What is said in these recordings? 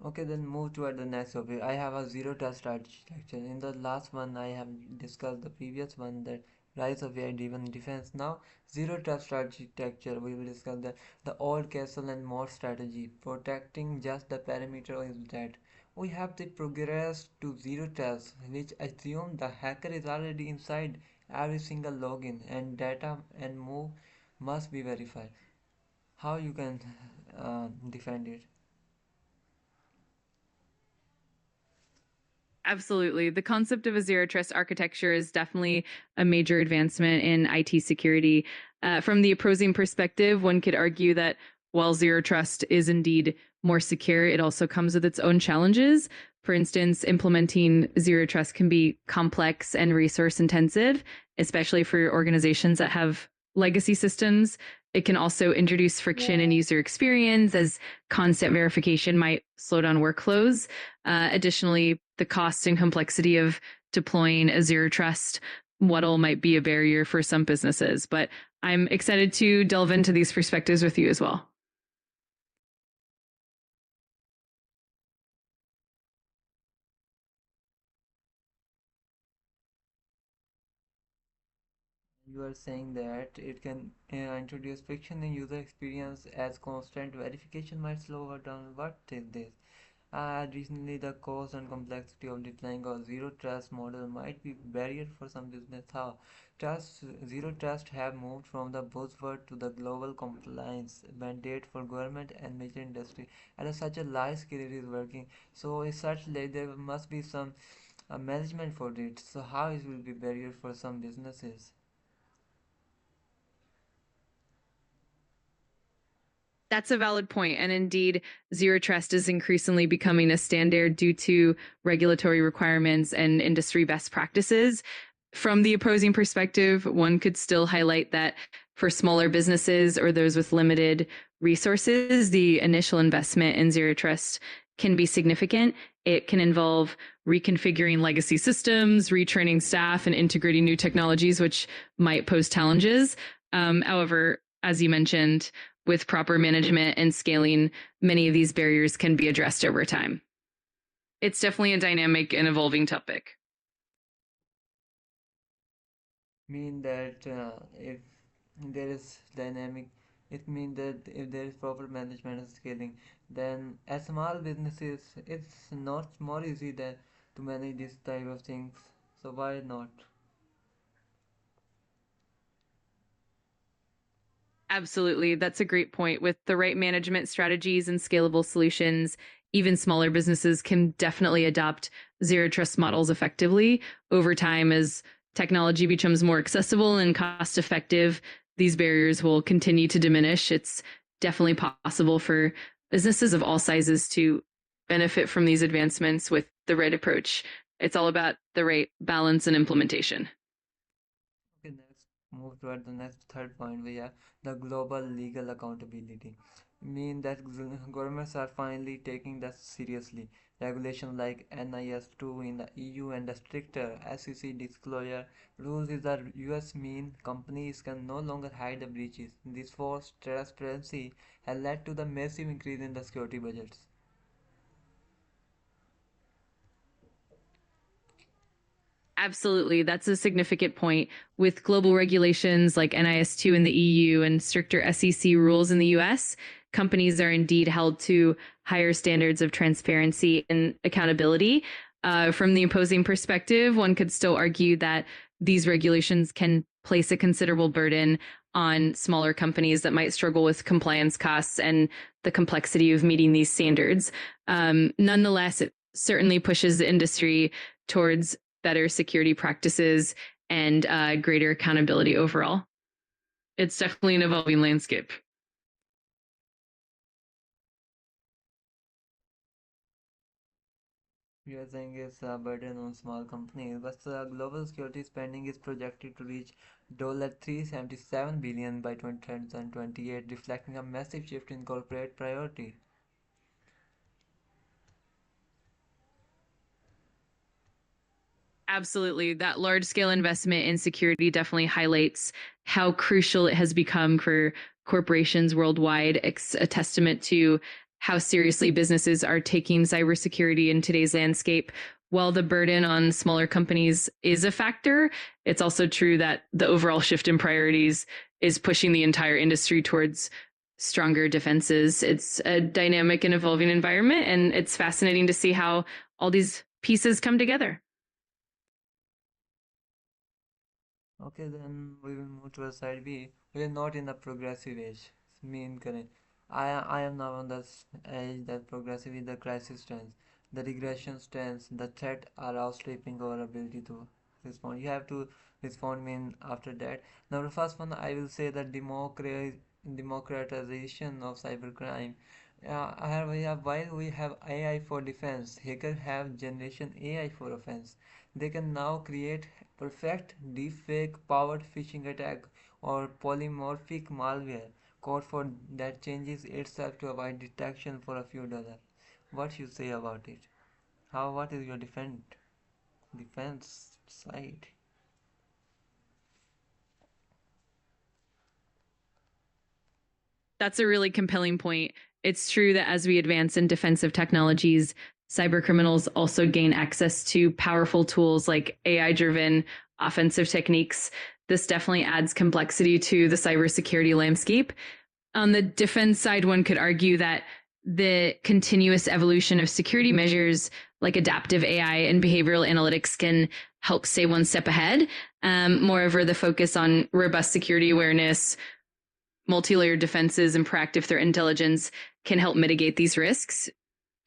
Okay, then move toward the next topic. I have a zero trust architecture. In the last one, I have discussed the previous one, that rise of AI-driven defense. Now, zero trust architecture. We will discuss the old castle and more strategy. Protecting just the perimeter is dead. We have the progress to zero trust, which assume the hacker is already inside every single login, and data and move must be verified. How you can defend it? Absolutely. The concept of a zero trust architecture is definitely a major advancement in IT security. From the opposing perspective, one could argue that while zero trust is indeed more secure, it also comes with its own challenges. For instance, implementing zero trust can be complex and resource intensive, especially for organizations that have legacy systems. It can also introduce friction in user experience, as constant verification might slow down workflows. Additionally, the cost and complexity of deploying a zero trust model might be a barrier for some businesses. But I'm excited to delve into these perspectives with you as well. You are saying that it can introduce friction in user experience as constant verification might slow down. What is this? Additionally, the cost and complexity of deploying a zero trust model might be barrier for some business. How zero trust have moved from the buzzword to the global compliance mandate for government and major industry. At such a large scale, it is working. So, as such, there must be some management for it. So, how it will be barrier for some businesses? That's a valid point. And indeed, zero trust is increasingly becoming a standard due to regulatory requirements and industry best practices. From the opposing perspective, one could still highlight that for smaller businesses or those with limited resources, the initial investment in zero trust can be significant. It can involve reconfiguring legacy systems, retraining staff, and integrating new technologies, which might pose challenges. However, as you mentioned, with proper management and scaling, many of these barriers can be addressed over time. It's definitely a dynamic and evolving topic. Mean that if there is dynamic, it means that if there is proper management and scaling, then as small businesses it's not more easy than to manage this type of things. So why not? Absolutely. That's a great point. With the right management strategies and scalable solutions, even smaller businesses can definitely adopt zero trust models effectively over time. As technology becomes more accessible and cost effective, these barriers will continue to diminish. It's definitely possible for businesses of all sizes to benefit from these advancements with the right approach. It's all about the right balance and implementation. Okay, next move toward the next third point. We have the global legal accountability. Mean that governments are finally taking that seriously. Regulations like NIS2 in the EU and the stricter SEC disclosure rules in the US mean companies can no longer hide the breaches. This forced transparency has led to the massive increase in the security budgets. Absolutely. That's a significant point. With global regulations like NIS2 in the EU and stricter SEC rules in the US, companies are indeed held to higher standards of transparency and accountability. From the opposing perspective, one could still argue that these regulations can place a considerable burden on smaller companies that might struggle with compliance costs and the complexity of meeting these standards. Nonetheless, it certainly pushes the industry towards better security practices and greater accountability overall. It's definitely an evolving landscape. We are saying it's a burden on small companies, but the global security spending is projected to reach $377 billion by 2028, reflecting a massive shift in corporate priority. Absolutely. That large scale investment in security definitely highlights how crucial it has become for corporations worldwide. It's a testament to how seriously businesses are taking cybersecurity in today's landscape. While the burden on smaller companies is a factor, it's also true that the overall shift in priorities is pushing the entire industry towards stronger defenses. It's a dynamic and evolving environment, and it's fascinating to see how all these pieces come together. Okay, then we will move to a side B. We are not in a progressive age. Mean current. I am now on the age that progressive is the crisis stance. The regression stance, the threat are outstripping our ability to respond. You have to respond mean after that. Now the first one I will say the democratization of cybercrime. While we have AI for defense, hackers have generation AI for offense. They can now create perfect deepfake powered phishing attack or polymorphic malware code for that changes itself to avoid detection for a few dollars. What you say about it? What is your defense side? That's a really compelling point. It's true that as we advance in defensive technologies, cybercriminals also gain access to powerful tools like AI driven offensive techniques. This definitely adds complexity to the cybersecurity landscape. On the defense side, one could argue that the continuous evolution of security measures like adaptive AI and behavioral analytics can help stay one step ahead. Moreover, the focus on robust security awareness, multi-layered defenses, and proactive threat intelligence can help mitigate these risks.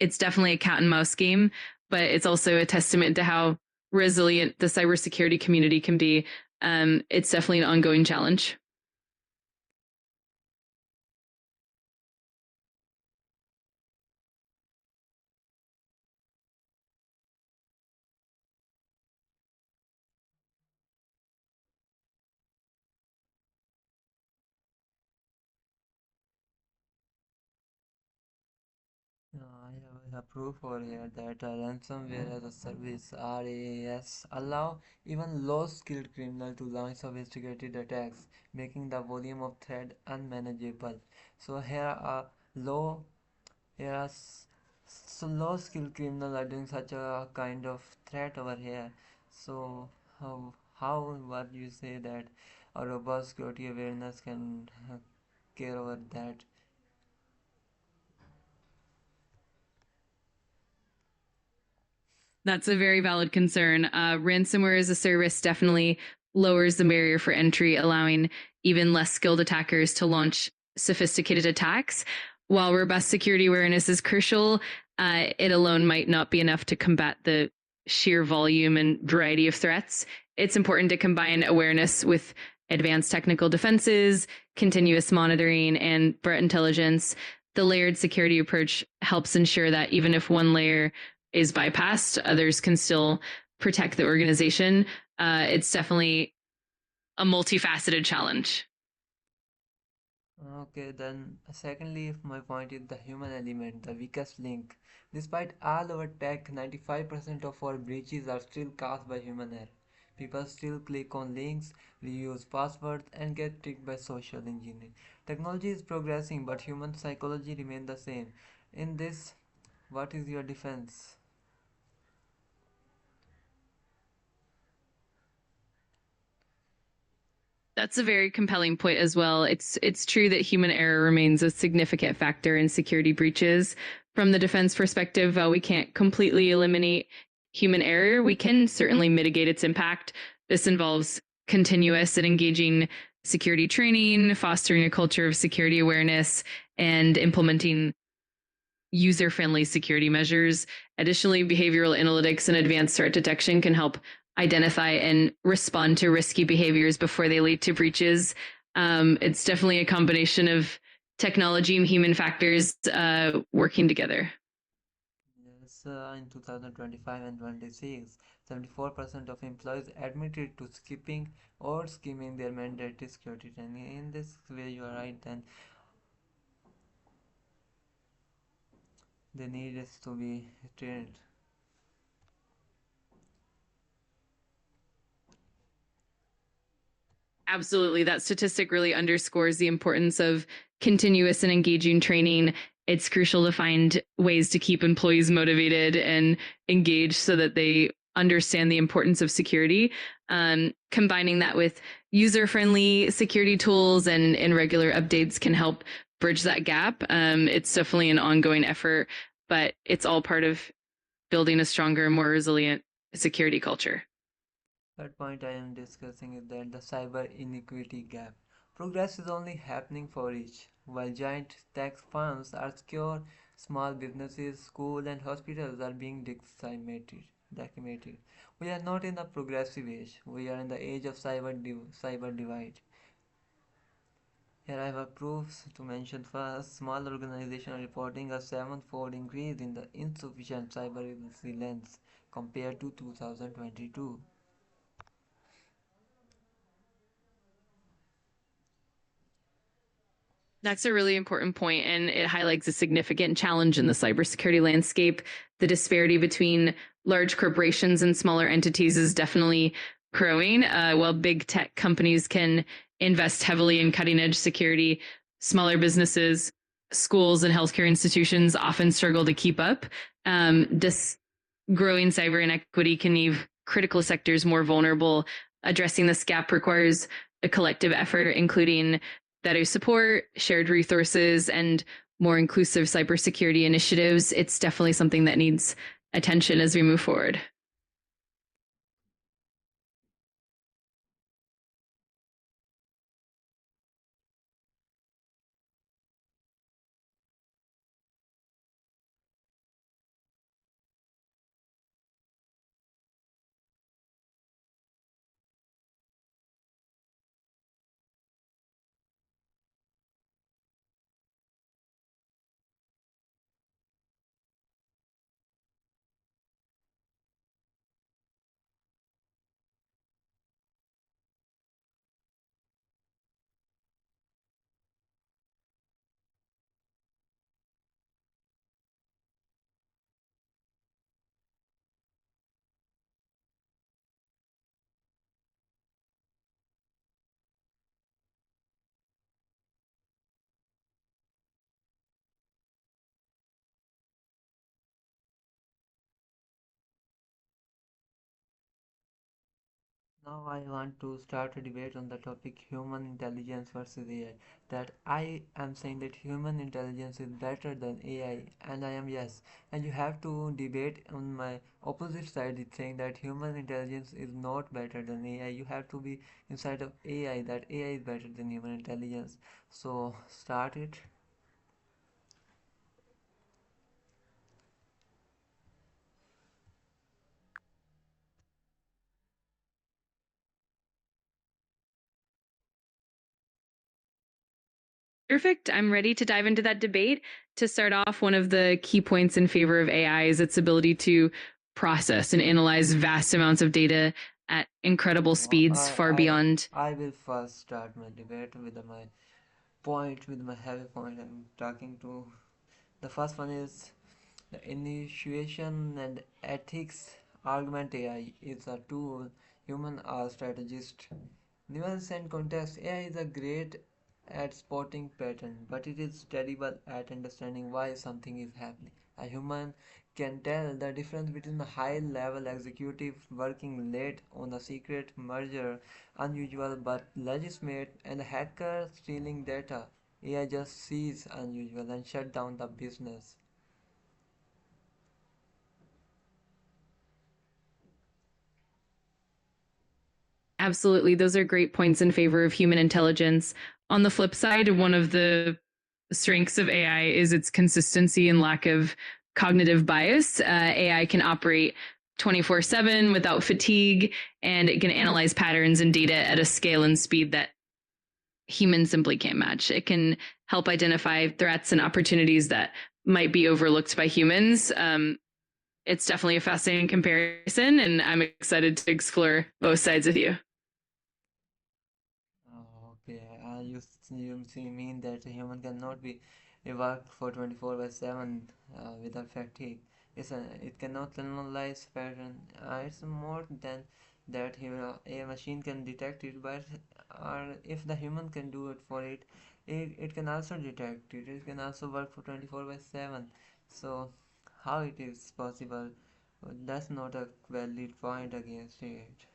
It's definitely a cat and mouse game, but it's also a testament to how resilient the cybersecurity community can be. It's definitely an ongoing challenge. I have proof for here that ransomware as a service RAAS allow even low-skilled criminals to launch sophisticated attacks, making the volume of threat unmanageable. So here are so low-skilled criminals are doing such a kind of threat over here. So how what you say that a robust security awareness can care over that? That's a very valid concern. Ransomware as a service definitely lowers the barrier for entry, allowing even less skilled attackers to launch sophisticated attacks. While robust security awareness is crucial, it alone might not be enough to combat the sheer volume and variety of threats. It's important to combine awareness with advanced technical defenses, continuous monitoring, and threat intelligence. The layered security approach helps ensure that even if one layer is bypassed, others can still protect the organization. It's definitely a multifaceted challenge. Okay, then secondly, if my point is the human element, the weakest link. Despite all our tech, 95% of our breaches are still caused by human error. People still click on links, reuse passwords, and get tricked by social engineering. Technology is progressing, but human psychology remains the same. In this, what is your defense? That's a very compelling point as well. It's true that human error remains a significant factor in security breaches. From the defense perspective, while we can't completely eliminate human error, we can certainly mitigate its impact. This involves continuous and engaging security training, fostering a culture of security awareness, and implementing user friendly security measures. Additionally, behavioral analytics and advanced threat detection can help identify and respond to risky behaviors before they lead to breaches. It's definitely a combination of technology and human factors working together. Yes, in 2025 and 26, 74% of employees admitted to skipping or skimming their mandatory security training. In this way, you are right, then they need us to be trained. Absolutely. That statistic really underscores the importance of continuous and engaging training. it's crucial to find ways to keep employees motivated and engaged so that they understand the importance of security. Combining that with user friendly security tools and regular updates can help bridge that gap. It's definitely an ongoing effort, but it's all part of building a stronger, more resilient security culture. Third point I am discussing is that the cyber inequity gap. Progress is only happening for rich, while giant tech firms are secure, small businesses, schools, and hospitals are being decimated. We are not in the progressive age. We are in the age of cyber divide. Here I have proofs to mention first. Small organizations are reporting a sevenfold increase in the insufficient cyber resilience compared to 2022. That's a really important point, and it highlights a significant challenge in the cybersecurity landscape. The disparity between large corporations and smaller entities is definitely growing. While big tech companies can invest heavily in cutting edge security, smaller businesses, schools, and healthcare institutions often struggle to keep up. This growing cyber inequity can leave critical sectors more vulnerable. Addressing this gap requires a collective effort, including better support, shared resources, and more inclusive cybersecurity initiatives. It's definitely something that needs attention as we move forward. Now I want to start a debate on the topic human intelligence versus AI. That I am saying that human intelligence is better than AI, and I am yes. And you have to debate on my opposite side is saying that human intelligence is not better than AI. You have to be inside of AI that AI is better than human intelligence. So start it. Perfect. I'm ready to dive into that debate. To start off, one of the key points in favor of AI is its ability to process and analyze vast amounts of data at incredible No, speeds, far beyond. I will first start my debate with my point with my heavy point I'm talking to. The first one is the initiation and ethics argument. AI is a tool, human are strategist. Nuance and context. AI is a great at spotting pattern, but it is terrible at understanding why something is happening. A human can tell the difference between a high level executive working late on a secret merger, unusual but legitimate, and a hacker stealing data. AI just sees unusual and shut down the business. Absolutely. Those are great points in favor of human intelligence. On the flip side, one of the strengths of AI is its consistency and lack of cognitive bias. AI can operate 24/7 without fatigue, and it can analyze patterns and data at a scale and speed that humans simply can't match. It can help identify threats and opportunities that might be overlooked by humans. It's definitely a fascinating comparison, and I'm excited to explore both sides with you. Oh, okay, you see mean that a human cannot be a work for 24 by 7 without fatigue. It cannot analyze pattern. It's more than that a machine can detect it, but if the human can do it for it, It can also detect it. It can also work for 24 by 7. So how it is possible? That's not a valid point against it.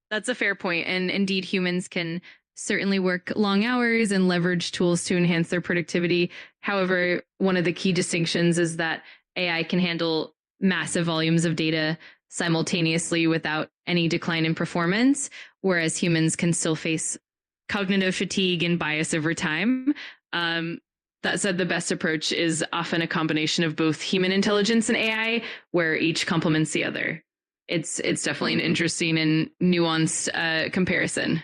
That's a fair point. And indeed, humans can certainly work long hours and leverage tools to enhance their productivity. However, one of the key distinctions is that AI can handle massive volumes of data simultaneously without any decline in performance, whereas humans can still face cognitive fatigue and bias over time. Um, that said, the best approach is often a combination of both human intelligence and AI, where each complements the other. It's definitely an interesting and nuanced comparison.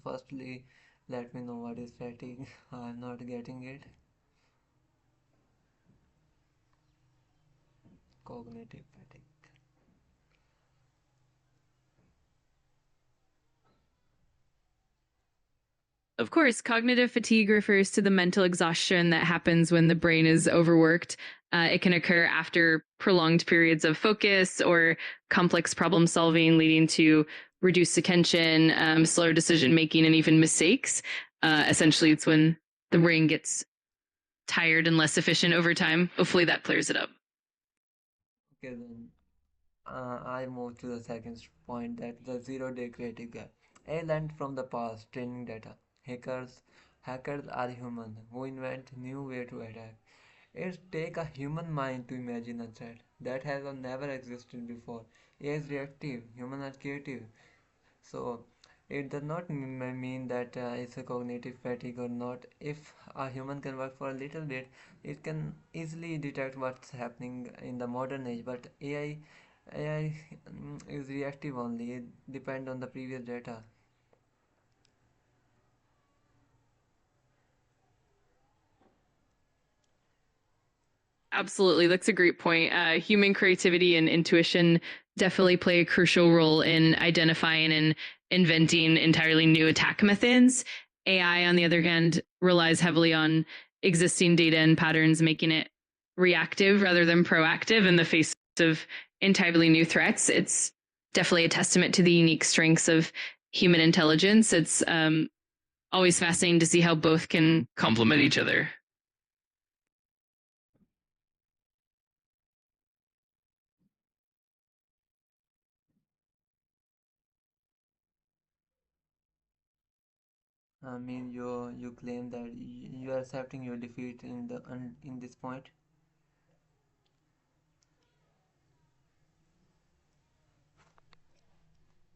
Firstly, let me know what is fatigue. I'm not getting it. Cognitive fatigue. Of course, cognitive fatigue refers to the mental exhaustion that happens when the brain is overworked. It can occur after prolonged periods of focus or complex problem solving, leading to reduced attention, slower decision making, and even mistakes. Essentially, it's when the brain gets tired and less efficient over time. Hopefully, that clears it up. Okay, then I move to the second point, that the zero-day creative gap. A learned from the past, training data. Hackers are human who invent new way to attack. It take a human mind to imagine a threat that has never existed before. A is reactive, human are creative. So it does not mean that it's a cognitive fatigue or not. If a human can work for a little bit, it can easily detect what's happening in the modern age. But AI is reactive only. It depends on the previous data. Absolutely. That's a great point. Human creativity and intuition definitely play a crucial role in identifying and inventing entirely new attack methods. AI, on the other hand, relies heavily on existing data and patterns, making it reactive rather than proactive in the face of entirely new threats. It's definitely a testament to the unique strengths of human intelligence. It's always fascinating to see how both can complement each other. I mean, you claim that you are accepting your defeat in this point.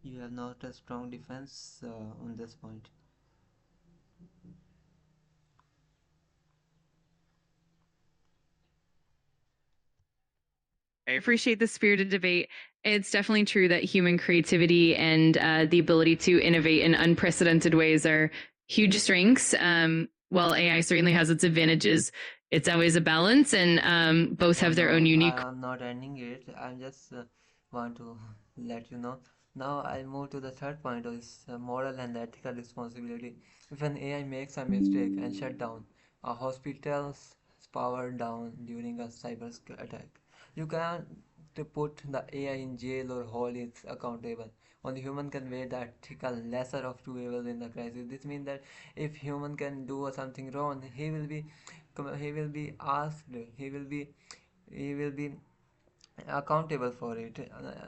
You have not a strong defense on this point. I appreciate the spirited debate. It's definitely true that human creativity and the ability to innovate in unprecedented ways are huge strengths. While AI certainly has its advantages, it's always a balance, and both Oh have their no, own unique. I'm not ending it. I just want to let you know. Now I move to the third point, is moral and ethical responsibility. If an AI makes a mistake and shut down a hospital's power down during a cyber attack, you can't put the AI in jail or hold it accountable. Only human can weigh the ethical lesser of two evils in the crisis. This means that if human can do something wrong, he will be asked, he will be accountable for it.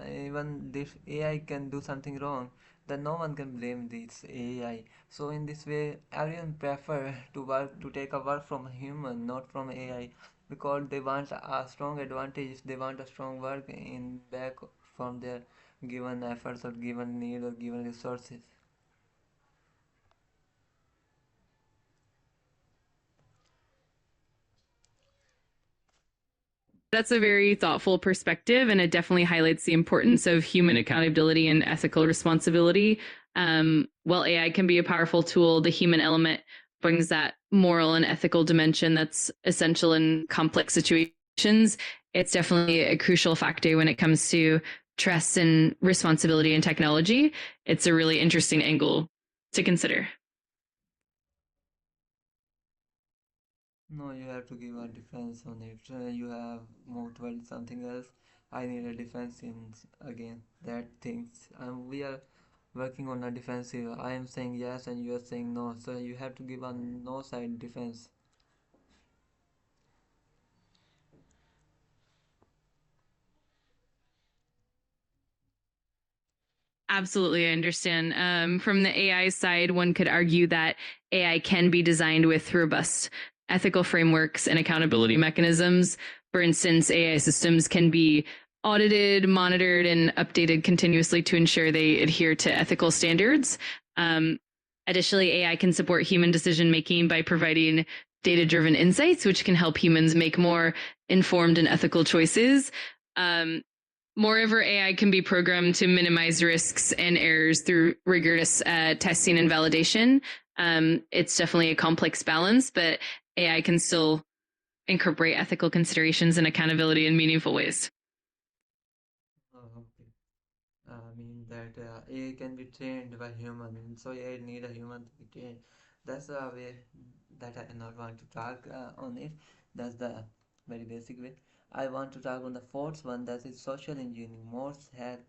Even this AI can do something wrong, then no one can blame this AI. So in this way, everyone prefer to take a work from a human, not from AI, because they want a strong advantage. They want a strong work in back from their given efforts or given need or given resources. That's a very thoughtful perspective, and it definitely highlights the importance of human accountability and ethical responsibility. While AI can be a powerful tool, the human element brings that moral and ethical dimension that's essential in complex situations. It's definitely a crucial factor when it comes to trust and responsibility in technology. It's a really interesting angle to consider. No, you have to give a defense on it. You have moved towards something else. I need a defense in again that things. We are working on a defensive. I am saying yes and you are saying no. So you have to give a no side defense. Absolutely, I understand. From the AI side, one could argue that AI can be designed with robust ethical frameworks and accountability mechanisms. For instance, AI systems can be audited, monitored, and updated continuously to ensure they adhere to ethical standards. Um, Additionally, AI can support human decision making by providing data driven insights, which can help humans make more informed and ethical choices. Um, Moreover, AI can be programmed to minimize risks and errors through rigorous testing and validation. It's definitely a complex balance, but AI can still incorporate ethical considerations and accountability in meaningful ways. Okay. I mean that AI can be trained by human, and so AI need a human to be trained. That's the way that I not want to talk on it. That's the very basic way. I want to talk on the fourth one. That is social engineering. Most hack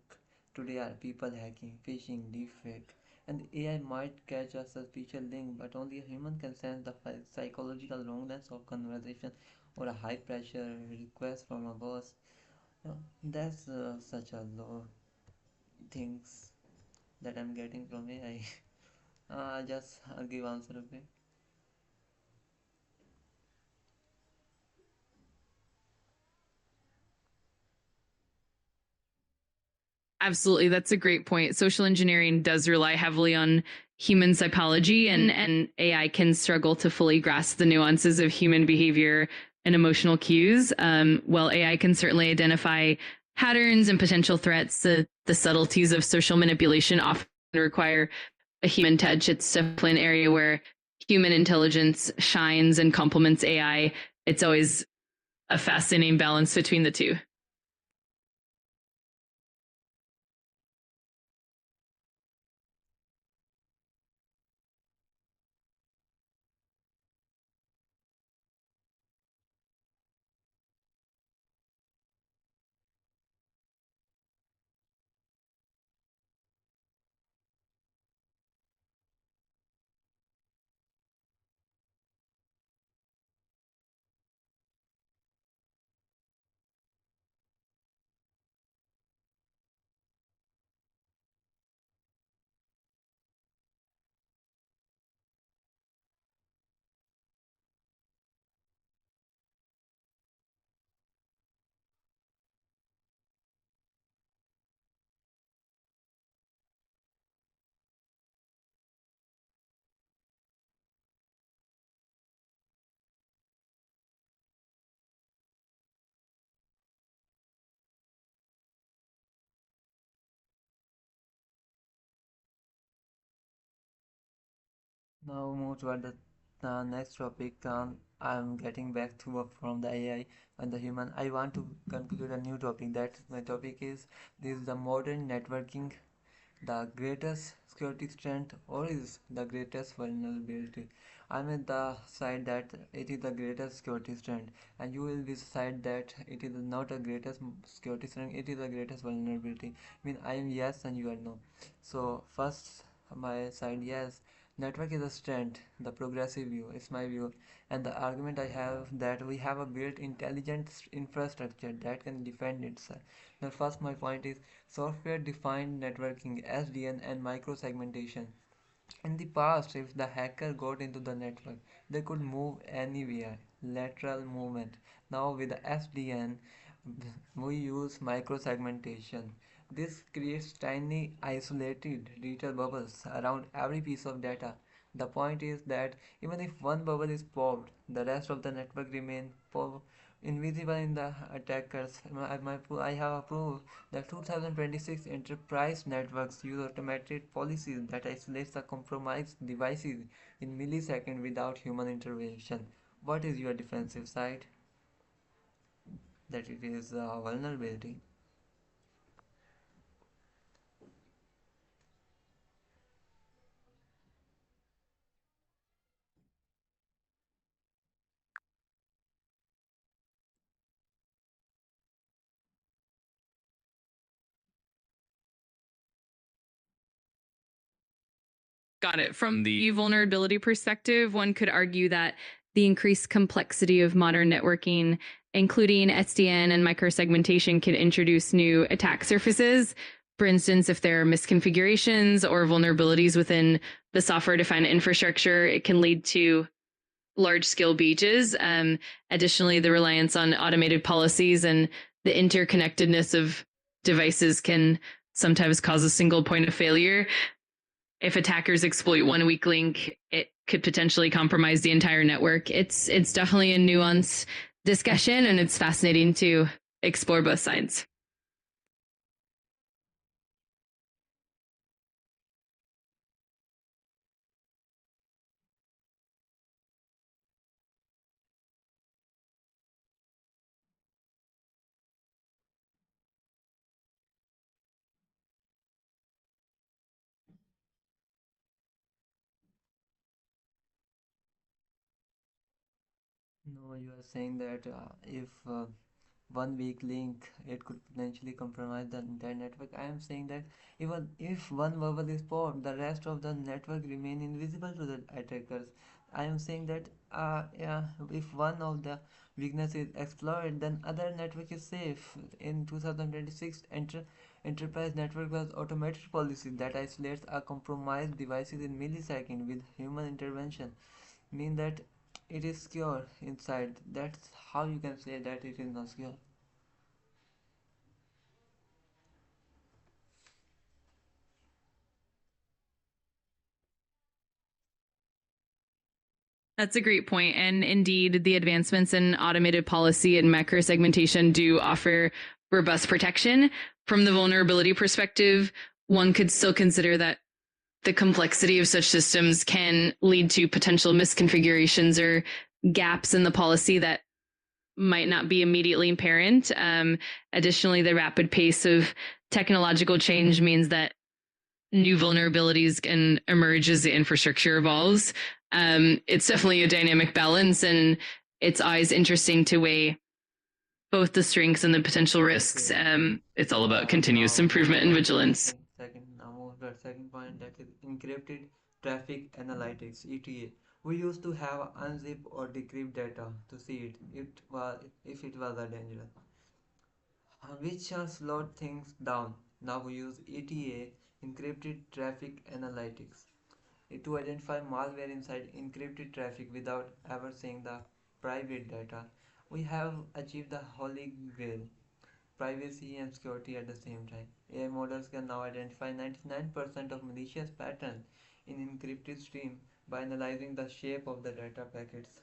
today are people hacking, phishing, deepfake, and AI might catch a suspicious link, but only a human can sense the psychological wrongness of conversation or a high pressure request from a boss. That's such a low things that I'm getting from AI. Just give answer, okay? Absolutely, that's a great point. Social engineering does rely heavily on human psychology, and AI can struggle to fully grasp the nuances of human behavior and emotional cues. While AI can certainly identify patterns and potential threats, the subtleties of social manipulation often require a human touch. It's definitely an area where human intelligence shines and complements AI. It's always a fascinating balance between the two. Now move toward the next topic. I'm getting back to from the AI and the human. I want to conclude a new topic. That my topic is this is the modern networking the greatest security strength or is the greatest vulnerability. I'm at the side that it is the greatest security strength, and you will be side that it is not a greatest security strength, it is the greatest vulnerability. I mean, I am yes and you are no. So first, my side yes. Network is a strength, the progressive view is my view, and the argument I have that we have a built intelligent infrastructure that can defend itself. Now, first, my point is software defined networking, SDN, and microsegmentation. In the past, if the hacker got into the network, they could move anywhere, lateral movement. Now, with the SDN, we use microsegmentation. This creates tiny, isolated digital bubbles around every piece of data. The point is that even if one bubble is popped, the rest of the network remains invisible in the attackers. I have a proof that 2026 enterprise networks use automated policies that isolates the compromised devices in milliseconds without human intervention. What is your defensive side? That it is a vulnerability. Got it. From the vulnerability perspective, one could argue that the increased complexity of modern networking, including SDN and microsegmentation, can introduce new attack surfaces. For instance, if there are misconfigurations or vulnerabilities within the software defined infrastructure, it can lead to large scale breaches. Additionally, the reliance on automated policies and the interconnectedness of devices can sometimes cause a single point of failure. If attackers exploit one weak link, it could potentially compromise the entire network. It's definitely a nuanced discussion, and it's fascinating to explore both sides. No, you are saying that if one weak link, it could potentially compromise the entire network. I am saying that even if one bubble is popped, the rest of the network remain invisible to the attackers. I am saying that yeah, if one of the weakness is exploited, then other network is safe. In 2026, enterprise network was automated policy that isolates a compromised devices in milliseconds with human intervention. Mean that it is secure inside. That's how you can say that it is not secure. That's a great point. And indeed, the advancements in automated policy and macro segmentation do offer robust protection. From the vulnerability perspective, one could still consider that the complexity of such systems can lead to potential misconfigurations or gaps in the policy that might not be immediately apparent. Additionally, the rapid pace of technological change means that new vulnerabilities can emerge as the infrastructure evolves. It's definitely a dynamic balance, and it's always interesting to weigh both the strengths and the potential risks. Okay. It's all about continuous Now move improvement and towards the vigilance. second point, that is encrypted traffic analytics (ETA). We used to have unzip or decrypt data to see it. It was if it was a danger, which slowed things down. Now we use ETA, encrypted traffic analytics, to identify malware inside encrypted traffic without ever seeing the private data. We have achieved the holy grail, privacy and security at the same time. AI models can now identify 99% of malicious patterns in encrypted stream by analyzing the shape of the data packets.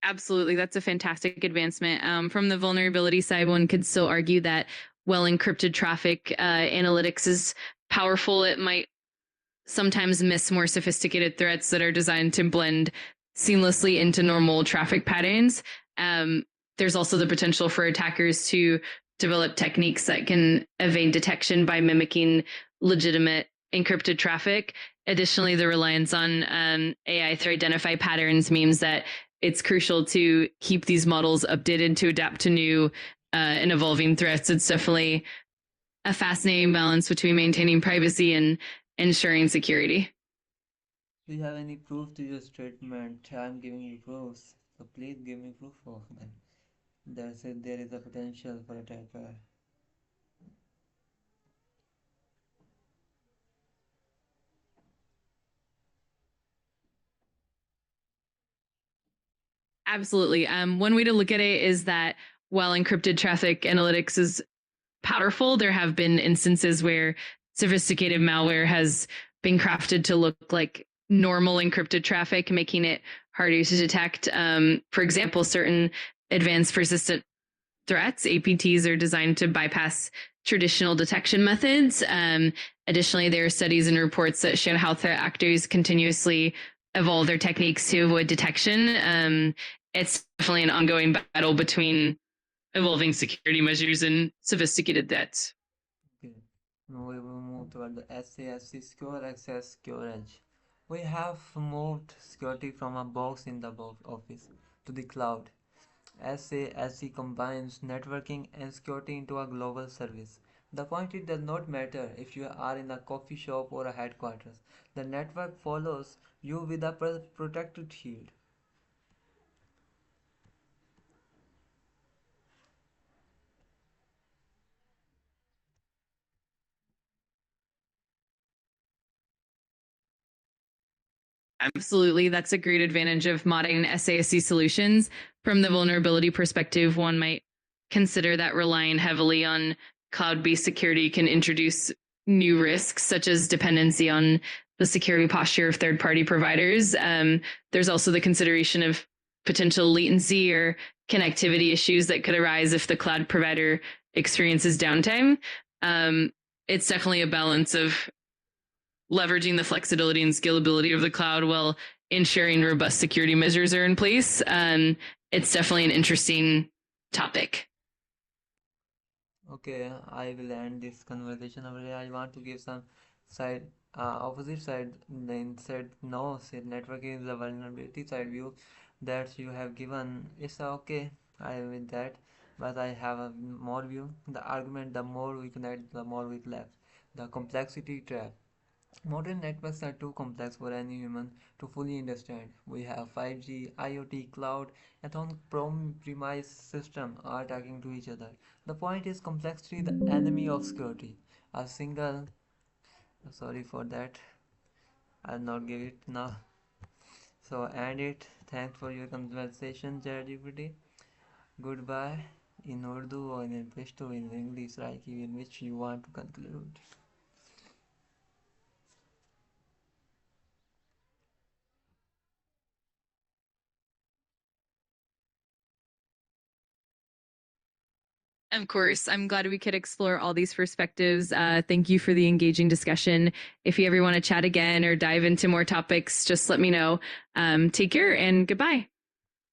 Absolutely. That's a fantastic advancement. From the vulnerability side, one could still argue that well encrypted traffic analytics is powerful. It might sometimes miss more sophisticated threats that are designed to blend seamlessly into normal traffic patterns. Um, there's also the potential for attackers to develop techniques that can evade detection by mimicking legitimate encrypted traffic. Additionally, the reliance on AI to identify patterns means that it's crucial to keep these models updated to adapt to new and evolving threats. It's definitely a fascinating balance between maintaining privacy and ensuring security. Do you have any proof to your statement? I'm giving you proofs. So please give me proof of them. There is a potential for attacker. Absolutely. One way to look at it is that while encrypted traffic analytics is powerful, there have been instances where sophisticated malware has been crafted to look like normal encrypted traffic, making it harder to detect. For example, certain advanced persistent threats, APTs, are designed to bypass traditional detection methods. Additionally, there are studies and reports that show how threat actors continuously evolve their techniques to avoid detection. It's definitely an ongoing battle between evolving security measures and sophisticated threats. Okay. Now we will move toward the SASC Secure Access Secure Edge. We have moved security from a box in the box office to the cloud. SASE combines networking and security into a global service. The point it does not matter if you are in a coffee shop or a headquarters. The network follows you with a protected shield. Absolutely. That's a great advantage of modern SASE solutions. From the vulnerability perspective, one might consider that relying heavily on cloud based security can introduce new risks, such as dependency on the security posture of third party providers. There's also the consideration of potential latency or connectivity issues that could arise if the cloud provider experiences downtime. It's definitely a balance of leveraging the flexibility and scalability of the cloud while ensuring robust security measures are in place. It's definitely an interesting topic. Okay, I will end this conversation over here. I want to give some side, opposite side. Then said no, said networking is the vulnerability side view that you have given. It's okay. I am with that, but I have a more view. The argument: the more we connect, the more we collapse. The complexity trap. Modern networks are too complex for any human to fully understand. We have 5G, IoT, cloud, and on-premise systems are talking to each other. The point is complexity, the enemy of security. A single, sorry for that, I'll not give it now. So end it. Thanks for your conversation, ChatGPT. Goodbye in Urdu or in Pashto in English, like in which you want to conclude. Of course, I'm glad we could explore all these perspectives. Thank you for the engaging discussion. If you ever want to chat again or dive into more topics, just let me know. Take care and goodbye.